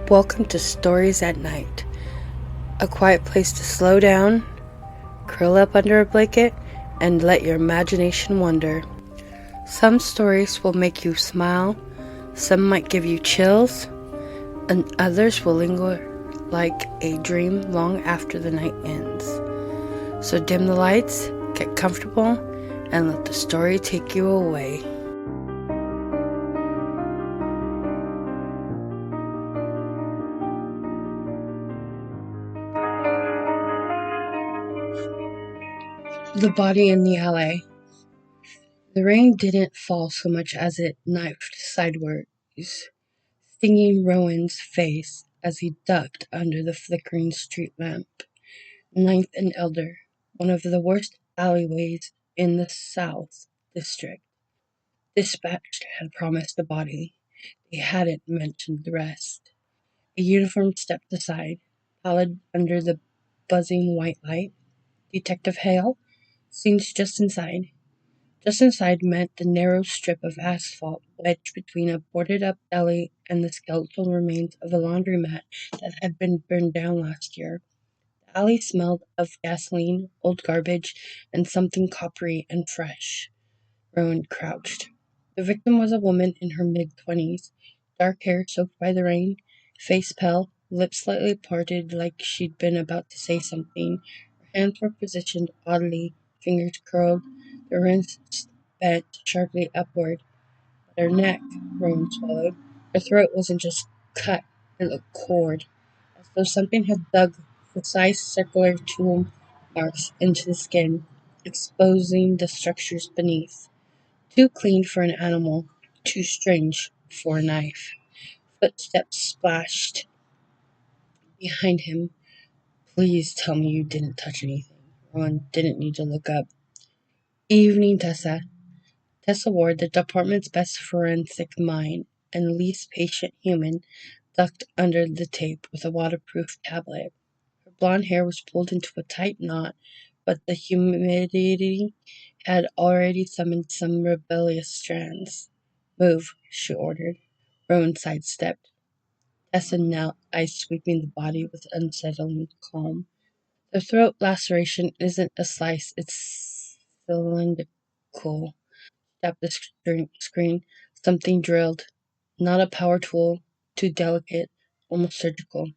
Welcome to Stories at Night, a quiet place to slow down, curl up under a blanket, and let your imagination wander. Some stories will make you smile, some might give you chills, and others will linger like a dream long after the night ends. So dim the lights, get comfortable, and let the story take you away. The Body in the Alley. The rain didn't fall so much as it knifed sideways, stinging Rowan's face as he ducked under the flickering street lamp. Ninth and Elder, one of the worst alleyways in the South District. Dispatch had promised a body. They hadn't mentioned the rest. A uniform stepped aside, pallid under the buzzing white light. Detective Hale, scene's just inside. Just inside meant the narrow strip of asphalt wedged between a boarded-up deli and the skeletal remains of a laundromat that had been burned down last year. The alley smelled of gasoline, old garbage, and something coppery and fresh. Rowan crouched. The victim was a woman in her mid-20s, dark hair soaked by the rain, face pale, lips slightly parted like she'd been about to say something. Her hands were positioned oddly, fingers curled, their wrists bent sharply upward. But her neck, Rowan swallowed. Her throat wasn't just cut, it looked cored, as though something had dug precise circular tool marks into the skin, exposing the structures beneath. Too clean for an animal, too strange for a knife. Footsteps splashed behind him. Please tell me you didn't touch anything. Rowan didn't need to look up. Evening, Tessa. Tessa Ward, the department's best forensic mind and least patient human, ducked under the tape with a waterproof tablet. Her blonde hair was pulled into a tight knot, but the humidity had already summoned some rebellious strands. Move, she ordered. Rowan sidestepped. Tessa knelt, eyes sweeping the body with unsettling calm. The throat laceration isn't a slice, it's cylindrical. Tapped the screen. Something drilled. Not a power tool. Too delicate. Almost surgical.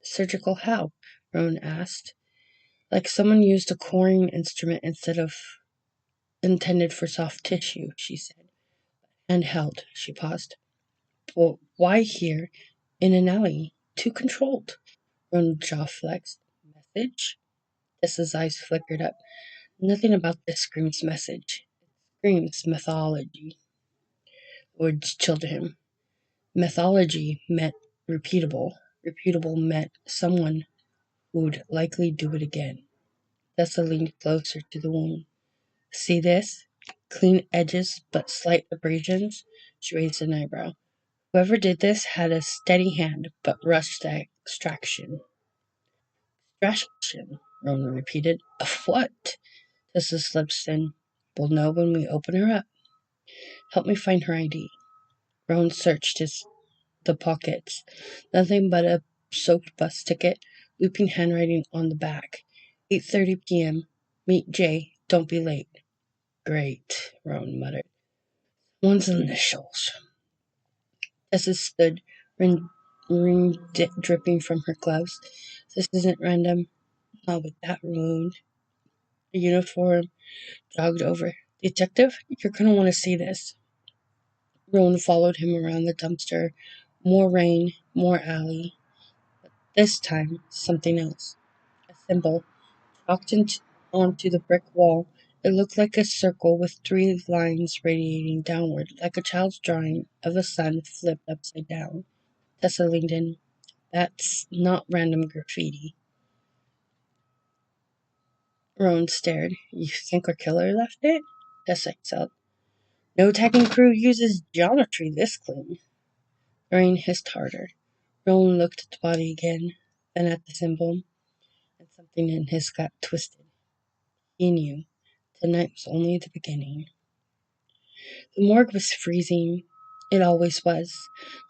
Surgical how? Rowan asked. Like someone used a coring instrument instead of intended for soft tissue, she said. Handheld, she paused. Well, why here? In an alley. Too controlled. Rowan's jaw flexed. Message? Tessa's eyes flickered up. Nothing about this screams message. It screams mythology. Words chilled him. Mythology meant repeatable. Repeatable meant someone who'd likely do it again. Tessa leaned closer to the wound. See this? Clean edges but slight abrasions? She raised an eyebrow. Whoever did this had a steady hand but rushed the extraction. Extraction, Rowan repeated. Of what? Tessa's lips thin. We'll know when we open her up. Help me find her ID. Rowan searched the pockets. Nothing but a soaked bus ticket, looping handwriting on the back. 8:30 p.m. Meet Jay. Don't be late. Great, Rowan muttered. One's initials. Tessa stood, rain dripping from her gloves. This isn't random. Not with that wound. The uniform jogged over. Detective, you're gonna want to see this. Rowan followed him around the dumpster. More rain, more alley. But this time, something else. A symbol, chalked onto the brick wall. It looked like a circle with 3 lines radiating downward, like a child's drawing of a sun flipped upside down. Tessa leaned in. That's not random graffiti. Rowan stared. You think our killer left it? Tessa exhaled. No tagging crew uses geometry this clean. The rain hissed harder. Rowan looked at the body again, then at the symbol, and something in his gut twisted. He knew. Tonight was only the beginning. The morgue was freezing. It always was.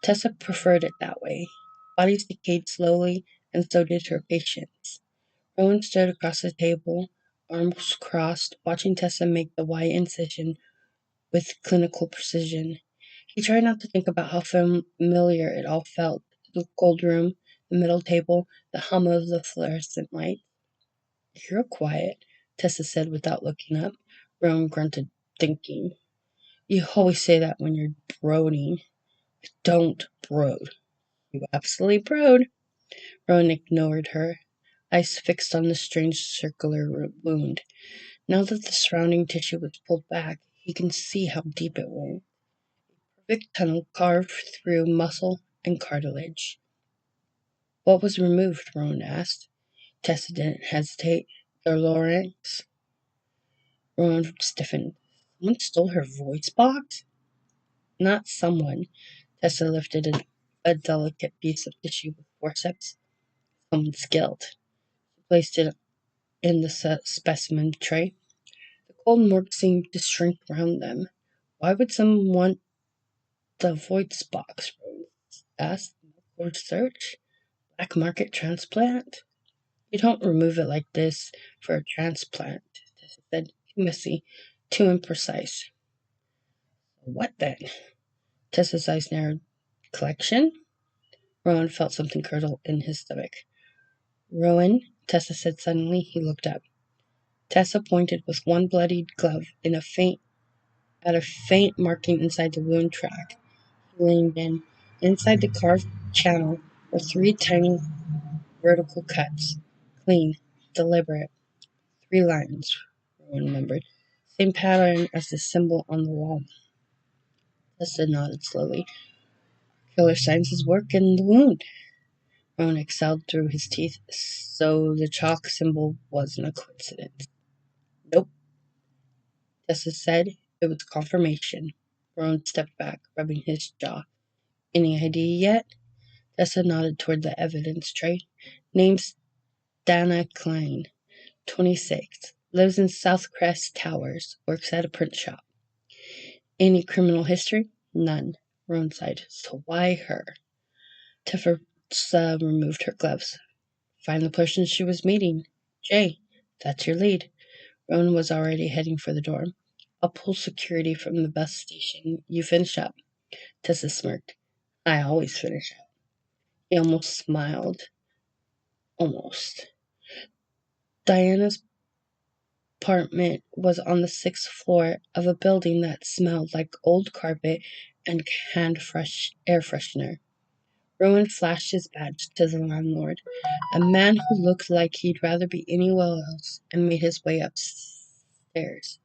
Tessa preferred it that way. bodies decayed slowly, and so did her patience. Rowan stood across the table, arms crossed, watching Tessa make the Y incision with clinical precision. He tried not to think about how familiar it all felt. The cold room, the middle table, the hum of the fluorescent light. You're quiet, Tessa said without looking up. Rowan grunted, thinking. You always say that when you're brooding. Don't brood. You absolutely brood. Rowan ignored her, eyes fixed on the strange circular wound. Now that the surrounding tissue was pulled back, he can see how deep it went. A perfect tunnel carved through muscle and cartilage. What was removed? Rowan asked. Tessa didn't hesitate. The larynx. Rowan stiffened. Someone stole her voice box? Not someone. Tessa lifted a delicate piece of tissue with forceps. Someone skilled. She placed it in the specimen tray. The cold morgue seemed to shrink round them. Why would someone want the voice box? Rose asked. Or search? Black market transplant? You don't remove it like this for a transplant, Tessa said. Too messy, too imprecise. What then? Tessa's eyes narrowed. Collection? Rowan felt something curdle in his stomach. Rowan, Tessa said suddenly. He looked up. Tessa pointed with one bloodied glove at a faint marking inside the wound track. He leaned in. Inside the carved channel were three tiny vertical cuts. Clean, deliberate. 3 lines, Rowan remembered. Same pattern as the symbol on the wall. Tessa nodded slowly. Killer Science's work in the wound. Rowan exhaled through his teeth. So the chalk symbol wasn't a coincidence. Nope, Tessa said. It was confirmation. Rowan stepped back, rubbing his jaw. Any idea yet? Tessa nodded toward the evidence tray. Name's Dana Klein, 26. Lives in Southcrest Towers. Works at a print shop. Any criminal history? None. Rowan sighed. So why her? Tessa removed her gloves. Find the person she was meeting. Jay, that's your lead. Rowan was already heading for the door. I'll pull security from the bus station. You finish up. Tessa smirked. I always finish up. He almost smiled. Almost. Diana's apartment was on the 6th floor of a building that smelled like old carpet and air freshener. Rowan flashed his badge to the landlord, a man who looked like he'd rather be anywhere else, and made his way upstairs.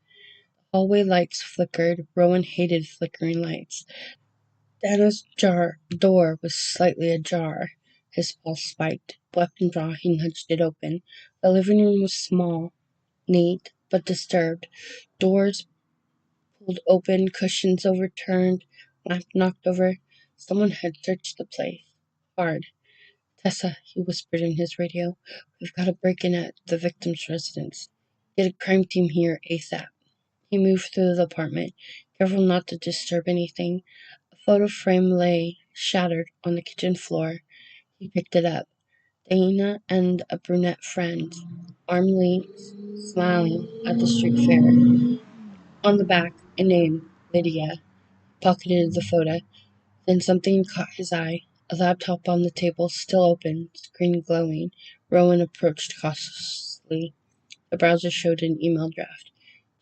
Hallway lights flickered. Rowan hated flickering lights. Dana's door was slightly ajar. His pulse spiked. Weapon drawn, he nudged it open. The living room was small, neat, but disturbed. Doors pulled open, cushions overturned, lamp knocked over. Someone had searched the place. Hard. Tessa, he whispered in his radio, we've got a break-in at the victim's residence. Get a crime team here ASAP. He moved through the apartment, careful not to disturb anything. A photo frame lay shattered on the kitchen floor. He picked it up. Dana and a brunette friend, arm linked, smiling at the street fair. On the back, a name, Lydia. Pocketed the photo. Then something caught his eye. A laptop on the table, still open, screen glowing. Rowan approached cautiously. The browser showed an email draft.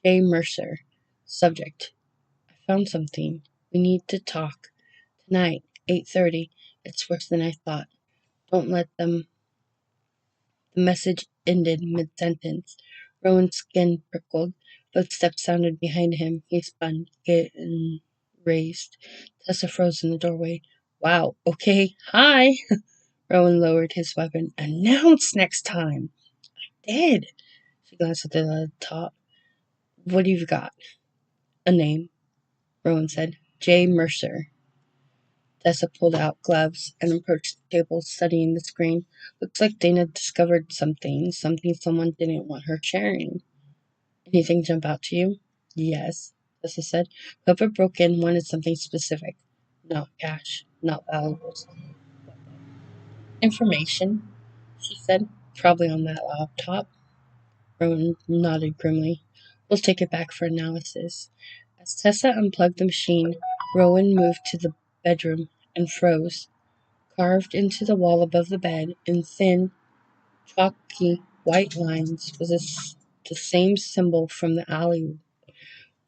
Jay Mercer. Subject. I found something. We need to talk. Tonight, 8:30. It's worse than I thought. Don't let them. The message ended mid-sentence. Rowan's skin prickled. Footsteps sounded behind him. He spun, getting raised. Tessa froze in the doorway. Wow, okay, hi! Rowan lowered his weapon. Announce next time! Did. She glanced at the top. What have you got? A name, Rowan said. Jay Mercer. Tessa pulled out gloves and approached the table, studying the screen. Looks like Dana discovered something someone didn't want her sharing. Anything jump out to you? Yes, Tessa said. Whoever broke in wanted something specific. Not cash, not valuables. Information, she said. Probably on that laptop. Rowan nodded grimly. We'll take it back for analysis. As Tessa unplugged the machine, Rowan moved to the bedroom and froze. Carved into the wall above the bed in thin, chalky white lines was the same symbol from the alley,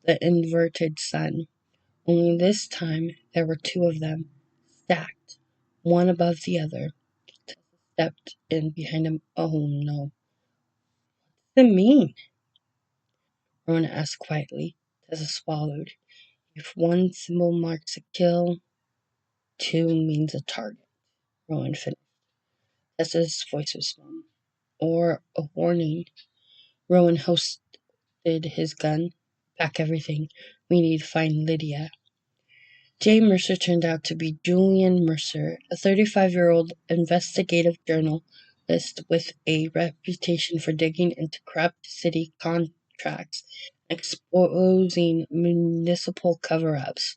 the inverted sun. Only this time there were two of them, stacked, one above the other. Tessa stepped in behind him. Oh no. What does it mean? Rona asked quietly. Tessa swallowed. If one symbol marks a kill, two means a target. Rowan finished. Tessa's voice was small. Or a warning. Rowan hosted his gun. Pack everything. We need to find Lydia. Jay Mercer turned out to be Julian Mercer, a 35-year-old investigative journalist with a reputation for digging into corrupt city contracts and exposing municipal cover-ups.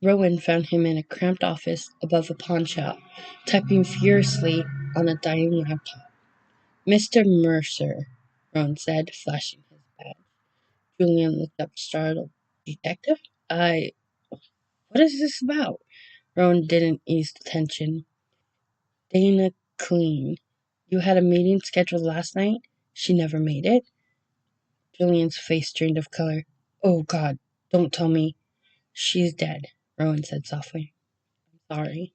Rowan found him in a cramped office above a pawn shop, typing furiously on a dying laptop. Mr. Mercer, Rowan said, flashing his badge. Julian looked up startled. Detective? What is this about? Rowan didn't ease the tension. Dana Clean. You had a meeting scheduled last night? She never made it? Julian's face drained of color. Oh, God, don't tell me. She's dead, Rowan said softly. Sorry.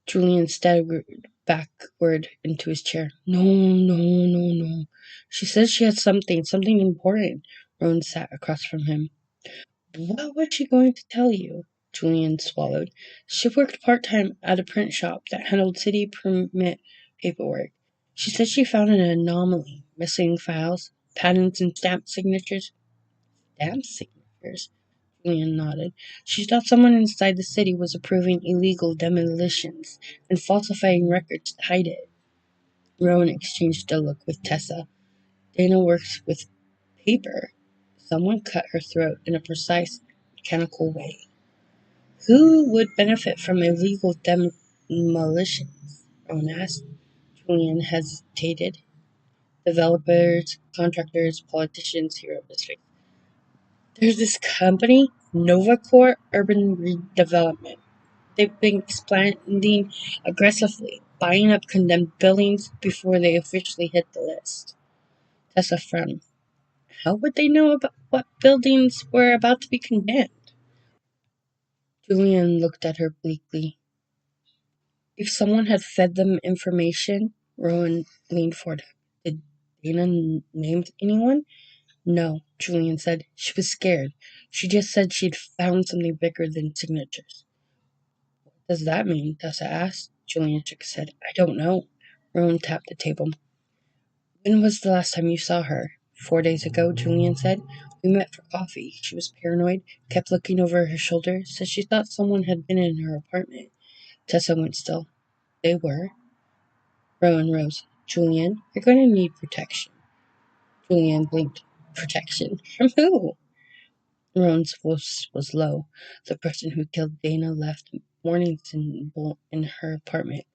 Julian staggered backward into his chair. No, no, no, no. She says she had something important. Rowan sat across from him. What was she going to tell you? Julian swallowed. She worked part-time at a print shop that handled city permit paperwork. She said she found an anomaly, missing files, patents, and stamp signatures. Stamp signatures? Julian nodded. She thought someone inside the city was approving illegal demolitions and falsifying records to hide it. Rowan exchanged a look with Tessa. Dana works with paper. Someone cut her throat in a precise, mechanical way. Who would benefit from illegal demolitions? Rowan asked. Julian hesitated. Developers, contractors, politicians, he wrote his face. There's this company, NovaCore Urban Redevelopment. They've been expanding aggressively, buying up condemned buildings before they officially hit the list. Tessa frowned. How would they know about what buildings were about to be condemned? Julian looked at her bleakly. If someone had fed them information, Rowan leaned forward. Did Dana name anyone? No, Julian said. She was scared. She just said she'd found something bigger than signatures. What does that mean? Tessa asked. Julian shook his head. I don't know. Rowan tapped the table. When was the last time you saw her? 4 days ago, Julian said. We met for coffee. She was paranoid, kept looking over her shoulder, said she thought someone had been in her apartment. Tessa went still. They were. Rowan rose. Julian, you're going to need protection. Julian blinked. Protection? From who? Rowan's voice was low. The person who killed Dana left warning symbol in her apartment.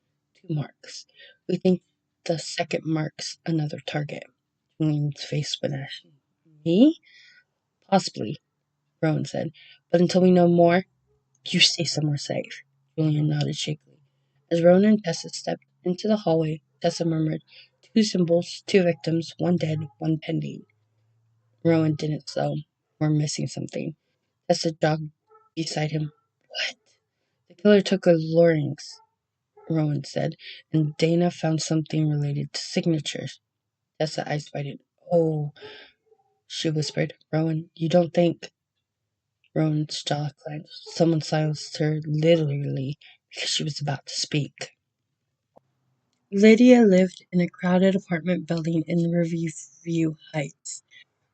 2 marks. We think the second marks another target. Julian's face went ashen. Me? Possibly, Rowan said. But until we know more, you stay somewhere safe. Julian nodded shakily. As Rowan and Tessa stepped into the hallway, Tessa murmured, 2 symbols, 2 victims, 1 dead, 1 pending. Rowan didn't slow. We're missing something. Tessa jogged beside him. What? The killer took a larynx, Rowan said, and Dana found something related to signatures. Tessa eyes widened. Oh, she whispered. Rowan, you don't think... Rowan's jaw clenched. Someone silenced her literally because she was about to speak. Lydia lived in a crowded apartment building in Riverview Heights.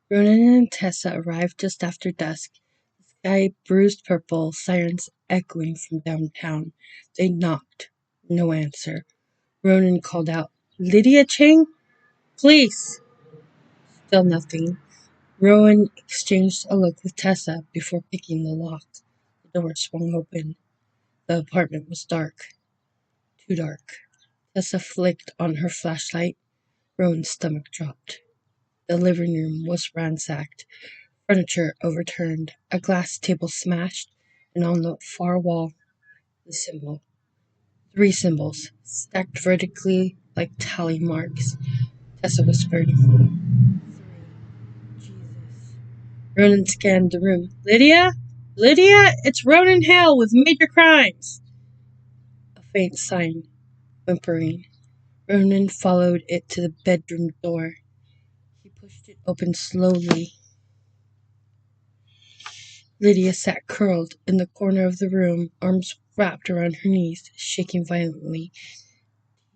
Ronan and Tessa arrived just after dusk, the sky bruised purple, sirens echoing from downtown. They knocked. No answer. Ronan called out, Lydia Chang? Please! Still nothing. Rowan exchanged a look with Tessa before picking the lock. The door swung open. The apartment was dark. Too dark. Tessa flicked on her flashlight. Rowan's stomach dropped. The living room was ransacked, furniture overturned, a glass table smashed, and on the far wall, the symbol. 3 symbols, stacked vertically like tally marks. Tessa whispered, 3. Jesus. Ronan scanned the room. Lydia? Lydia? It's Ronan Hale with major crimes! A faint sign, whimpering. Ronan followed it to the bedroom door. He pushed it open slowly. Lydia sat curled in the corner of the room, arms wrapped around her knees, shaking violently.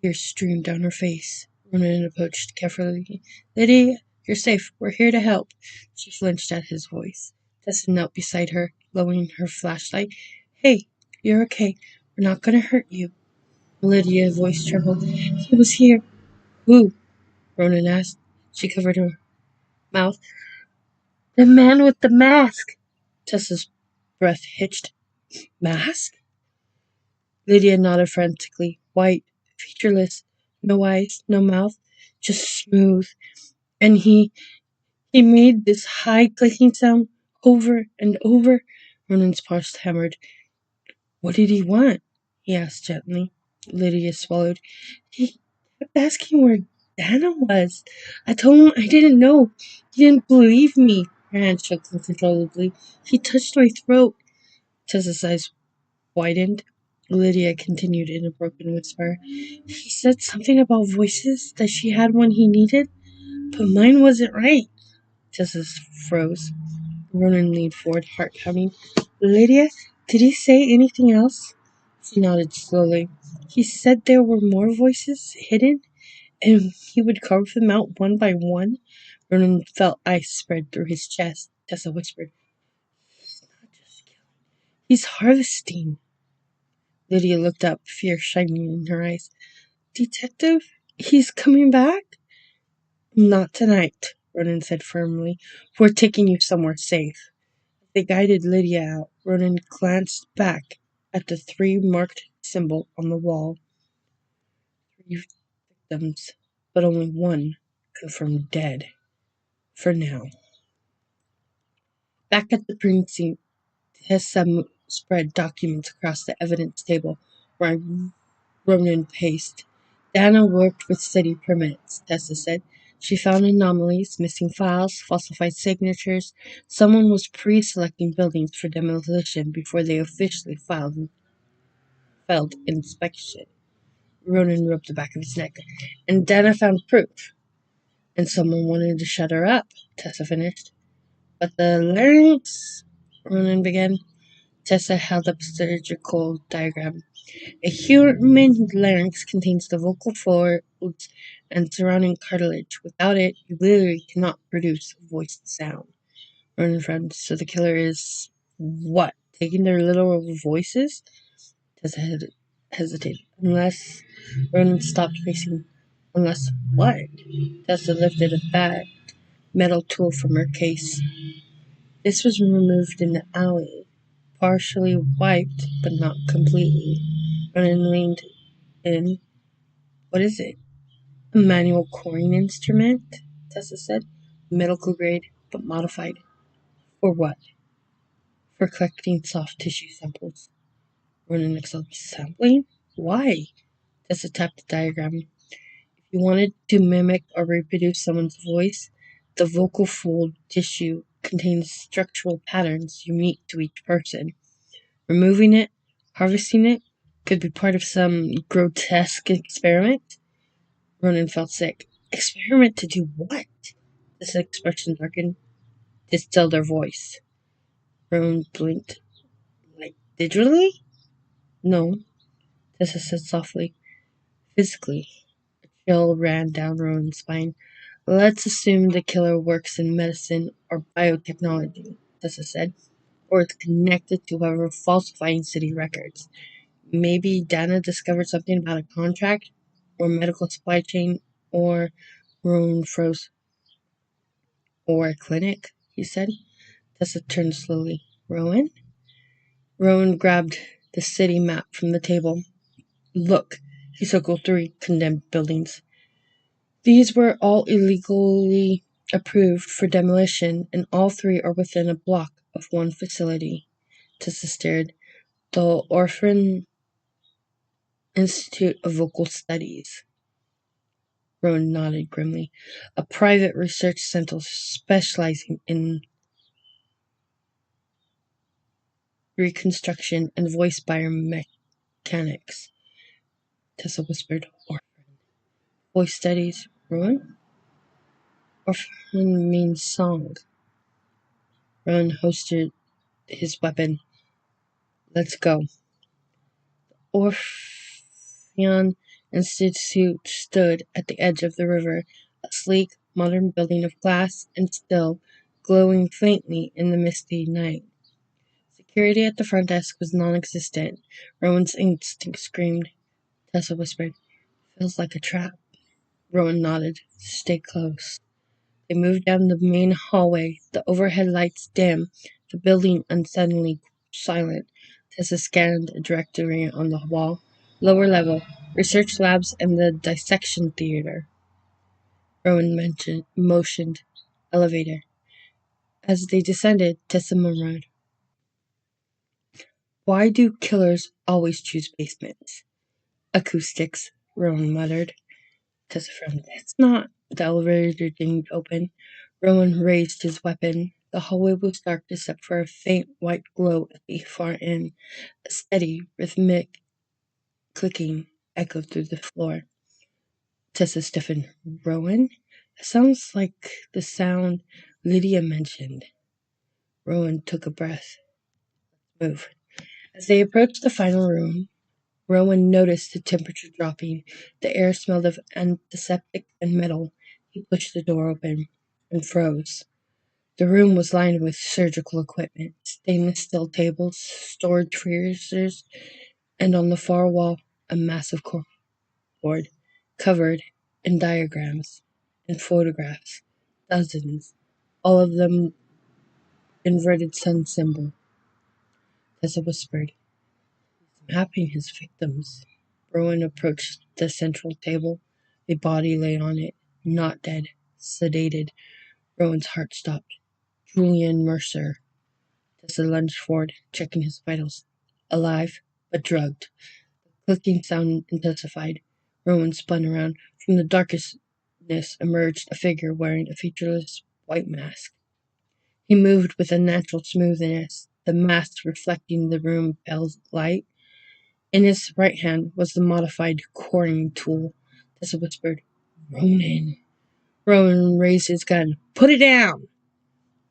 Tears streamed down her face. Ronan approached carefully. Lydia, you're safe. We're here to help. She flinched at his voice. Tessa knelt beside her, lowering her flashlight. Hey, you're okay. We're not going to hurt you. Lydia's voice trembled. He was here. Who? Ronan asked. She covered her mouth. The man with the mask. Tessa's breath hitched. Mask? Lydia nodded frantically. White, featureless, no eyes, no mouth, just smooth. And he made this high clicking sound over and over. Ronan's pulse hammered. What did he want? He asked gently. Lydia swallowed. He kept asking where Dana was. I told him I didn't know. He didn't believe me. Her hand shook uncontrollably. He touched my throat. Tessa's eyes widened. Lydia continued in a broken whisper. He said something about voices that she had when he needed, but mine wasn't right. Tessa froze. Ronan leaned forward, heart pounding. Lydia, did he say anything else? She nodded slowly. He said there were more voices hidden, and he would carve them out one by one. Ronan felt ice spread through his chest. Tessa whispered, He's not just killing. He's harvesting. Lydia looked up, fear shining in her eyes. Detective, he's coming back? Not tonight, Ronan said firmly. We're taking you somewhere safe. They guided Lydia out. Ronan glanced back at the 3 marked symbol on the wall. 3 victims, but only 1 confirmed dead. For now. Back at the precinct, Tessa spread documents across the evidence table, where Ronan paced. Dana worked with city permits, Tessa said. She found anomalies, missing files, falsified signatures. Someone was pre-selecting buildings for demolition before they officially failed inspection. Ronan rubbed the back of his neck. And Dana found proof. And someone wanted to shut her up, Tessa finished. But the larynx, Ronan began. Tessa held up a surgical diagram. A human larynx contains the vocal folds and surrounding cartilage. Without it, you literally cannot produce a voiced sound. Ronan frowned. So the killer is what? Taking their little voices? Tessa hesitated. Unless Ronan stopped pacing. Unless what? Tessa lifted a fat metal tool from her case. This was removed in the alley, partially wiped, but not completely. Ronan leaned in. What is it? A manual coring instrument, Tessa said. Medical grade, but modified. For what? For collecting soft tissue samples. Ronan exhaled. Sampling? Why? Tessa tapped the diagram. If you wanted to mimic or reproduce someone's voice, the vocal fold tissue contains structural patterns unique to each person. Removing it, harvesting it, could be part of some grotesque experiment. Ronan felt sick. Experiment to do what? This expression darkened. Distill their voice. Ronan blinked. Like digitally? No, Tessa said softly. Physically. A chill ran down Ronan's spine. Let's assume the killer works in medicine or biotechnology, Tessa said, or is connected to whoever falsifying city records. Maybe Dana discovered something about a contract or medical supply chain, or Ronan froze. Or a clinic, he said. Tessa turned slowly. Rowan? Rowan grabbed the city map from the table. Look, He circled 3 condemned buildings. These were all illegally approved for demolition, and all 3 are within a block of one facility. Tessa stared. The Orphan Institute of Vocal Studies. Rowan nodded grimly. A private research center specializing in reconstruction and voice biomechanics. Tessa whispered. Orphan. Voice studies. Rowan? Orphan means song. Rowan hosted his weapon. Let's go. Orpheon Institute stood at the edge of the river, a sleek, modern building of glass and steel, glowing faintly in the misty night. Security at the front desk was non-existent. Rowan's instinct screamed. Tessa whispered, "Feels like a trap." Rowan nodded. "Stay close." They moved down the main hallway, the overhead lights dim, the building unsettlingly silent. Tessa scanned a directory on the wall. Lower level, research labs and the dissection theater. Rowan motioned. Elevator. As they descended, Tessa murmured, "Why do killers always choose basements?" "Acoustics," Rowan muttered. Tessa frowned. "It's not." The elevator dinged open. Rowan raised his weapon. The hallway was dark except for a faint white glow at the far end. A steady, rhythmic clicking echoed through the floor. Tessa stiffened. "Rowan? It sounds like the sound Lydia mentioned." Rowan took a breath. "Move." As they approached the final room, Rowan noticed the temperature dropping. The air smelled of antiseptic and metal. He pushed the door open and froze. The room was lined with surgical equipment, stainless steel tables, storage freezers, and on the far wall, a massive corkboard covered in diagrams and photographs. Dozens, all of them inverted sun symbol. Tessa whispered, "Mapping his victims." Rowan approached the central table. A body lay on it, not dead, sedated. Rowan's heart stopped. Julian Mercer. Tessa lunged forward, checking his vitals. Alive, but drugged. The clicking sound intensified. Rowan spun around. From the darkness emerged a figure wearing a featureless white mask. He moved with a natural smoothness, the mask reflecting the room pale light. In his right hand was the modified coring tool. Tessa whispered, "Ronan." Rowan raised his gun. "Put it down!"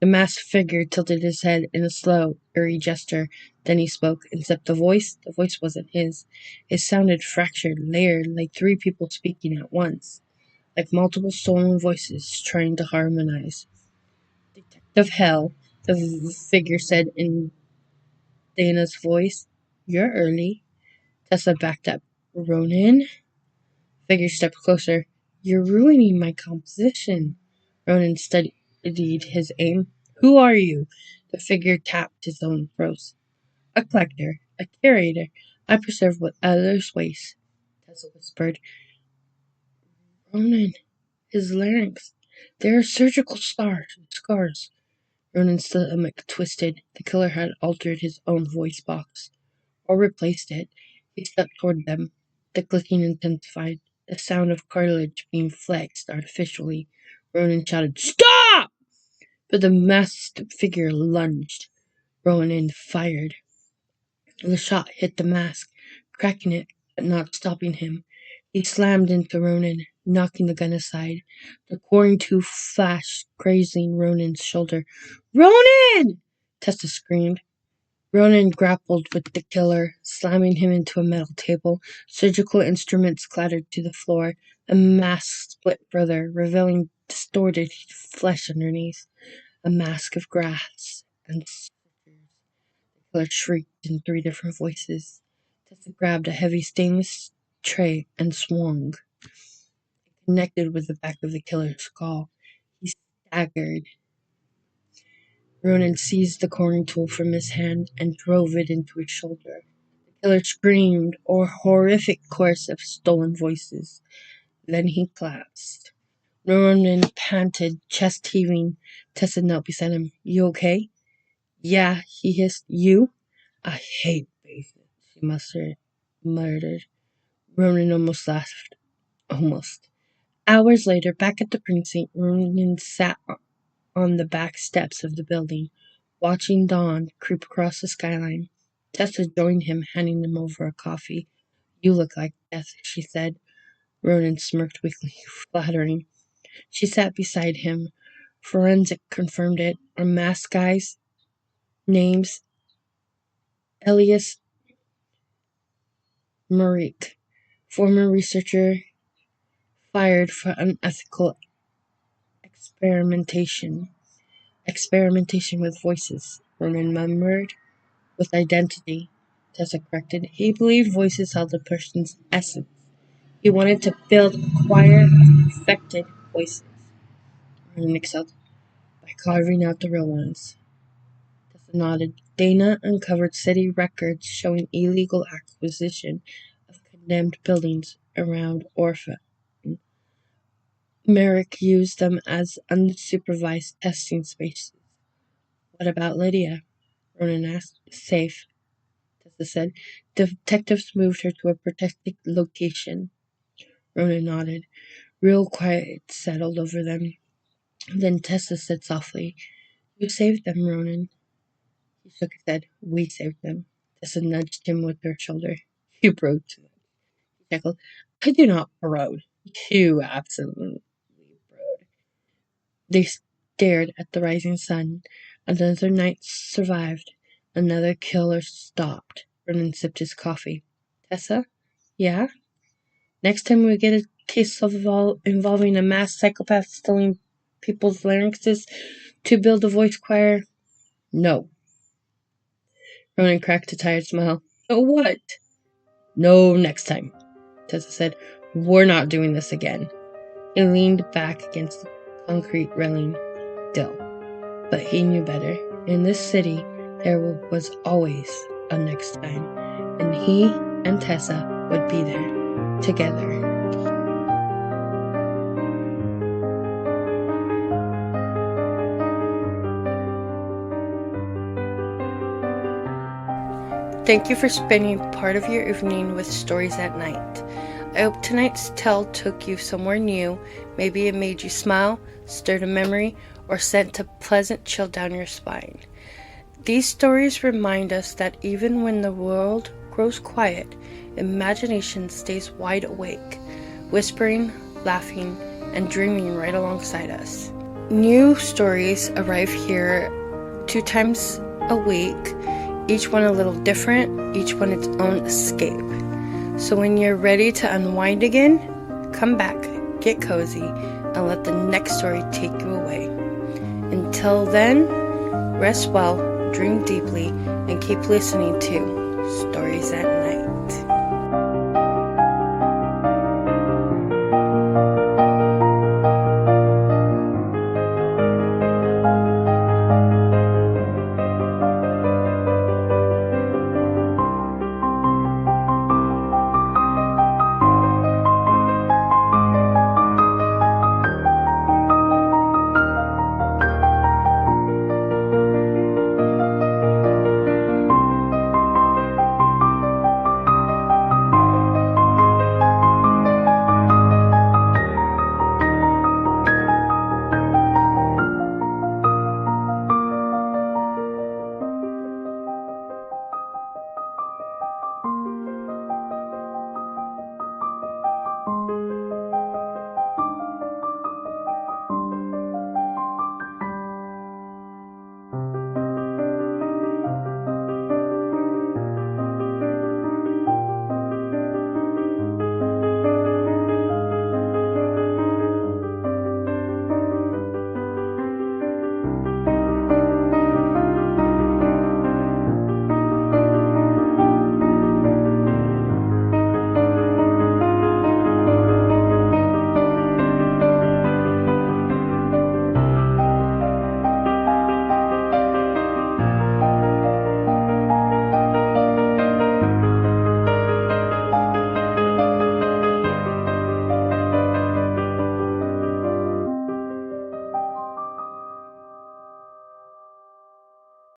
The masked figure tilted his head in a slow, eerie gesture. Then he spoke, except the voice wasn't his. It sounded fractured, layered, like 3 people speaking at once, like multiple stolen voices trying to harmonize. "Detective Hell," the figure said in Dana's voice. "You're early." Tessa backed up. "Ronan?" Figure stepped closer. "You're ruining my composition." Ronan studied his aim. "Who are you?" The figure tapped his own throat. "A collector, a curator. I preserve what others waste." Tessa whispered. "Ronan, his larynx. There are surgical scars." Ronan's stomach twisted. The killer had altered his own voice box. Or replaced it. He stepped toward them. The clicking intensified, the sound of cartilage being flexed artificially. Ronan shouted, "Stop!" But the masked figure lunged. Ronan fired. The shot hit the mask, cracking it, but not stopping him. He slammed into Ronan, knocking the gun aside. The coring tube flashed, grazing Ronan's shoulder. "Ronan!" Tessa screamed. Ronan grappled with the killer, slamming him into a metal table. Surgical instruments clattered to the floor. A mask split further, revealing distorted flesh underneath. A mask of grass and scissors. The killer shrieked in 3 different voices. Tessa grabbed a heavy stainless tray and swung. It connected with the back of the killer's skull. He staggered. Ronan seized the coring tool from his hand and drove it into his shoulder. Killer screamed, or horrific chorus of stolen voices. Then he collapsed. Ronan panted, chest heaving. Tessa knelt beside him. You okay? Yeah, he hissed. You? I hate basements, she muttered. Ronan almost laughed. Almost. Hours later, back at the precinct, Ronan sat on the back steps of the building, watching dawn creep across the skyline. Tessa joined him, handing him over a coffee. You look like death, she said. Ronan smirked weakly. Flattering. She sat beside him. Forensic confirmed it. Our masked guys' names Elias Marik, former researcher fired for unethical experimentation. Experimentation with voices, Ronan murmured. With identity, Tessa corrected. He believed voices held a person's essence. He wanted to build a choir of perfected voices. Ronan excelled by carving out the real ones. Tessa nodded. Dana uncovered city records showing illegal acquisition of condemned buildings around Orpha. Merrick used them as unsupervised testing spaces. What about Lydia? Ronan asked. Safe, Tessa said. Detectives moved her to a protected location. Ronan nodded. Real quiet settled over them. Then Tessa said softly, You saved them, Ronan. He shook his head. We saved them. Tessa nudged him with her shoulder. You broke too much. He chuckled. I do not brood. You absolutely brood. They stared at the rising sun. Another night survived. Another killer stopped. Ronan sipped his coffee. Tessa? Yeah? Next time we get a case involving a mass psychopath stealing people's larynxes to build a voice choir? No. Ronan cracked a tired smile. No what? No next time, Tessa said. We're not doing this again. He leaned back against the concrete railing. Still. But he knew better. In this city, there was always a next time, and he and Tessa would be there, together. Thank you for spending part of your evening with Stories at Night. I hope tonight's tale took you somewhere new. Maybe it made you smile, stirred a memory, or sent a pleasant chill down your spine. These stories remind us that even when the world grows quiet, imagination stays wide awake, whispering, laughing, and dreaming right alongside us. New stories arrive here 2 times a week, each one a little different, each one its own escape. So when you're ready to unwind again, come back, get cozy, and let the next story take you away. Until then, rest well, dream deeply, and keep listening to Stories at Night.